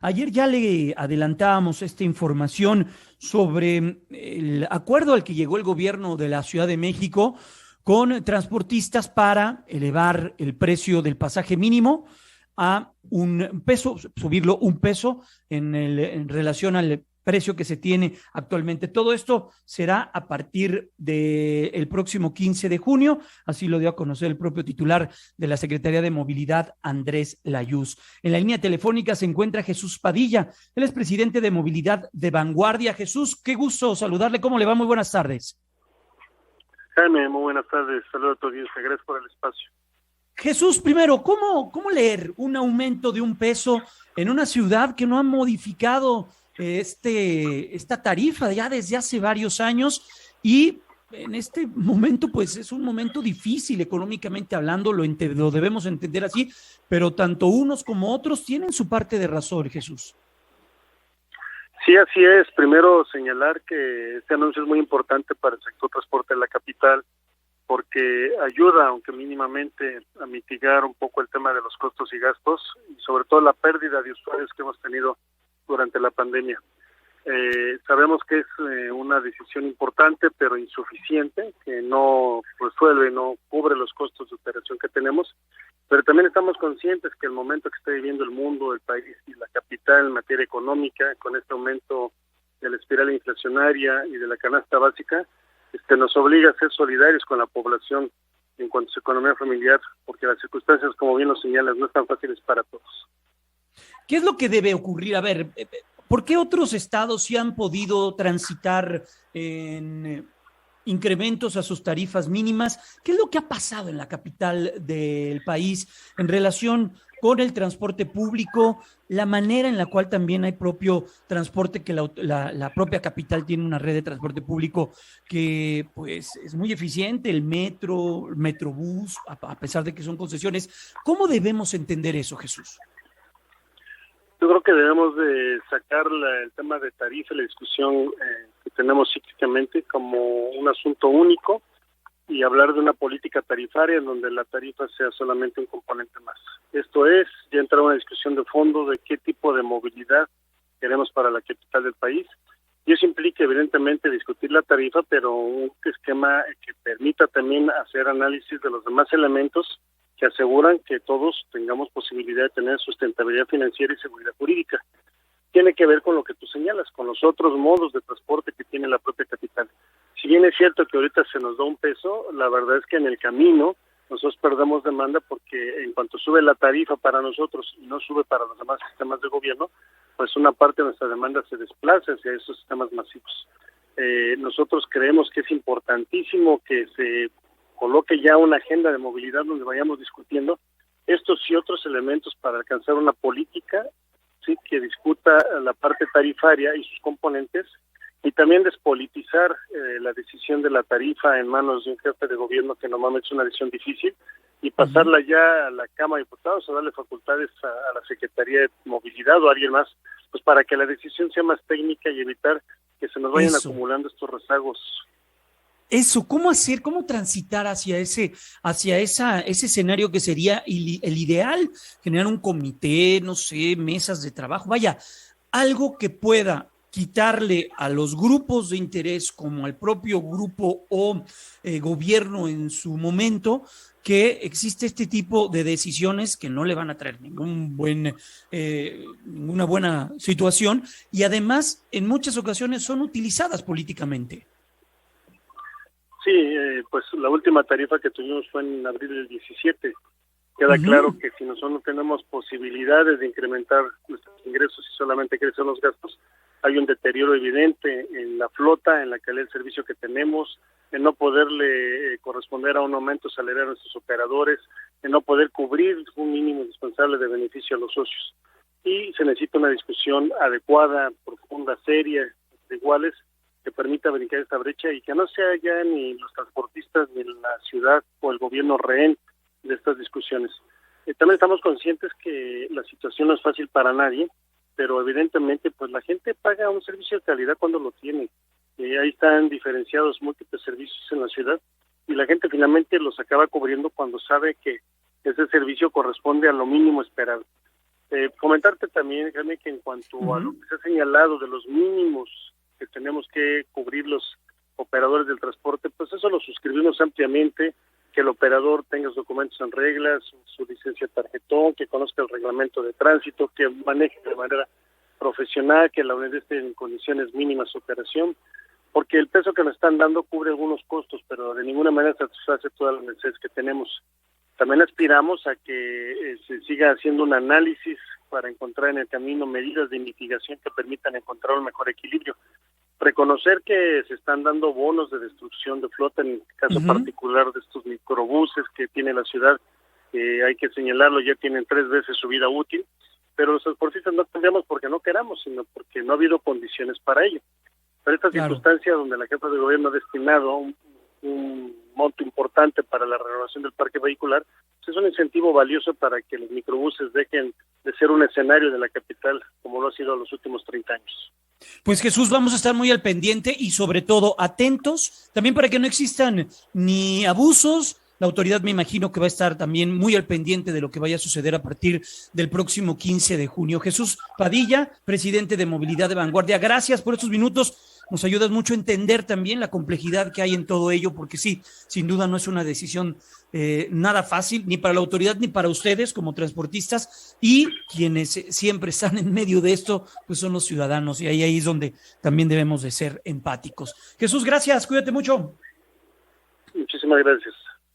Ayer ya le adelantábamos esta información sobre el acuerdo al que llegó el gobierno de la Ciudad de México con transportistas para elevar el precio del pasaje mínimo a un peso, subirlo un peso en relación al precio que se tiene actualmente. Todo esto será a partir del próximo 15 de junio, así lo dio a conocer el propio titular de la Secretaría de Movilidad, Andrés Layuz. En la línea telefónica se encuentra Jesús Padilla, él es presidente de Movilidad de Vanguardia. Jesús, qué gusto saludarle, ¿cómo le va? Muy buenas tardes. Jaime, muy buenas tardes, saludos a tu audiencia, gracias por el espacio. Jesús, primero, ¿cómo leer un aumento de un peso en una ciudad que no ha modificado esta tarifa ya desde hace varios años y en este momento pues es un momento difícil económicamente hablando, lo debemos entender así, pero tanto unos como otros tienen su parte de razón, Jesús? Sí, así es. Primero señalar que este anuncio es muy importante para el sector transporte de la capital porque ayuda, aunque mínimamente, a mitigar un poco el tema de los costos y gastos y sobre todo la pérdida de usuarios que hemos tenido durante la pandemia. Sabemos que es una decisión importante pero insuficiente, que no resuelve, no cubre los costos de operación que tenemos, pero también estamos conscientes que el momento que está viviendo el mundo, el país y la capital en materia económica, con este aumento de la espiral inflacionaria y de la canasta básica, nos obliga a ser solidarios con la población en cuanto a su economía familiar, porque las circunstancias, como bien lo señalas, no están fáciles para todos. ¿Qué es lo que debe ocurrir? A ver, ¿por qué otros estados sí han podido transitar en incrementos a sus tarifas mínimas? ¿Qué es lo que ha pasado en la capital del país en relación con el transporte público, la manera en la cual también hay propio transporte, que la propia capital tiene una red de transporte público que pues es muy eficiente, el metro, el metrobús, a pesar de que son concesiones? ¿Cómo debemos entender eso, Jesús? Yo creo que debemos de sacar el tema de tarifa, la discusión que tenemos cíclicamente como un asunto único y hablar de una política tarifaria en donde la tarifa sea solamente un componente más. Esto es, ya entrar a una discusión de fondo de qué tipo de movilidad queremos para la capital del país. Y eso implica evidentemente discutir la tarifa, pero un esquema que permita también hacer análisis de los demás elementos que aseguran que todos tengamos posibilidad de tener sustentabilidad financiera y seguridad jurídica. Tiene que ver con lo que tú señalas, con los otros modos de transporte que tiene la propia capital. Si bien es cierto que ahorita se nos da un peso, la verdad es que en el camino nosotros perdemos demanda porque en cuanto sube la tarifa para nosotros y no sube para los demás sistemas de gobierno, pues una parte de nuestra demanda se desplaza hacia esos sistemas masivos. Nosotros creemos que es importantísimo que se coloque ya una agenda de movilidad donde vayamos discutiendo estos y otros elementos para alcanzar una política, sí, que discuta la parte tarifaria y sus componentes y también despolitizar la decisión de la tarifa en manos de un jefe de gobierno, que normalmente es una decisión difícil, y pasarla ya a la Cámara de Diputados o darle facultades a la Secretaría de Movilidad o a alguien más, pues para que la decisión sea más técnica y evitar que se nos vayan Eso. acumulando estos rezagos. Eso, ¿cómo hacer, cómo transitar ese escenario que sería el ideal? Generar un comité, no sé, mesas de trabajo, vaya, algo que pueda quitarle a los grupos de interés como al propio grupo o gobierno en su momento, que existe este tipo de decisiones que no le van a traer ninguna buena situación y además en muchas ocasiones son utilizadas políticamente. Sí, pues la última tarifa que tuvimos fue en abril del 17. Queda claro Ujú. que si nosotros no tenemos posibilidades de incrementar nuestros ingresos y solamente crecen los gastos, hay un deterioro evidente en la flota, en la calidad del servicio que tenemos, en no poderle corresponder a un aumento salarial a nuestros operadores, en no poder cubrir un mínimo indispensable de beneficio a los socios. Y se necesita una discusión adecuada, profunda, seria, de iguales, que permita brincar esta brecha y que no sea ya ni los transportistas ni la ciudad o el gobierno rehén de estas discusiones. También estamos conscientes que la situación no es fácil para nadie, pero evidentemente pues la gente paga un servicio de calidad cuando lo tiene. Ahí están diferenciados múltiples servicios en la ciudad y la gente finalmente los acaba cubriendo cuando sabe que ese servicio corresponde a lo mínimo esperado. Comentarte también, Jaime, que en cuanto a lo que se ha señalado de los mínimos que tenemos que cubrir los operadores del transporte, pues eso lo suscribimos ampliamente, que el operador tenga sus documentos en reglas, su licencia de tarjetón, que conozca el reglamento de tránsito, que maneje de manera profesional, que la unidad esté en condiciones mínimas de operación, porque el peso que nos están dando cubre algunos costos, pero de ninguna manera satisface todas las necesidades que tenemos. También aspiramos a que se siga haciendo un análisis para encontrar en el camino medidas de mitigación que permitan encontrar un mejor equilibrio. Reconocer que se están dando bonos de destrucción de flota, en el caso particular de estos microbuses que tiene la ciudad, hay que señalarlo, ya tienen 3 veces su vida útil, pero los transportistas no tendríamos porque no queramos, sino porque no ha habido condiciones para ello. Pero esta circunstancia donde la jefa de gobierno ha destinado un monto importante para la renovación del parque vehicular, pues es un incentivo valioso para que los microbuses dejen de ser un escenario de la capital como lo ha sido los últimos 30 años. Pues Jesús, vamos a estar muy al pendiente y sobre todo atentos también para que no existan ni abusos. La autoridad me imagino que va a estar también muy al pendiente de lo que vaya a suceder a partir del próximo 15 de junio. Jesús Padilla, presidente de Movilidad de Vanguardia, gracias por estos minutos. Nos ayudas mucho a entender también la complejidad que hay en todo ello, porque sí, sin duda no es una decisión nada fácil, ni para la autoridad ni para ustedes como transportistas, y quienes siempre están en medio de esto, pues son los ciudadanos, y ahí es donde también debemos de ser empáticos. Jesús, gracias, cuídate mucho. Muchísimas gracias.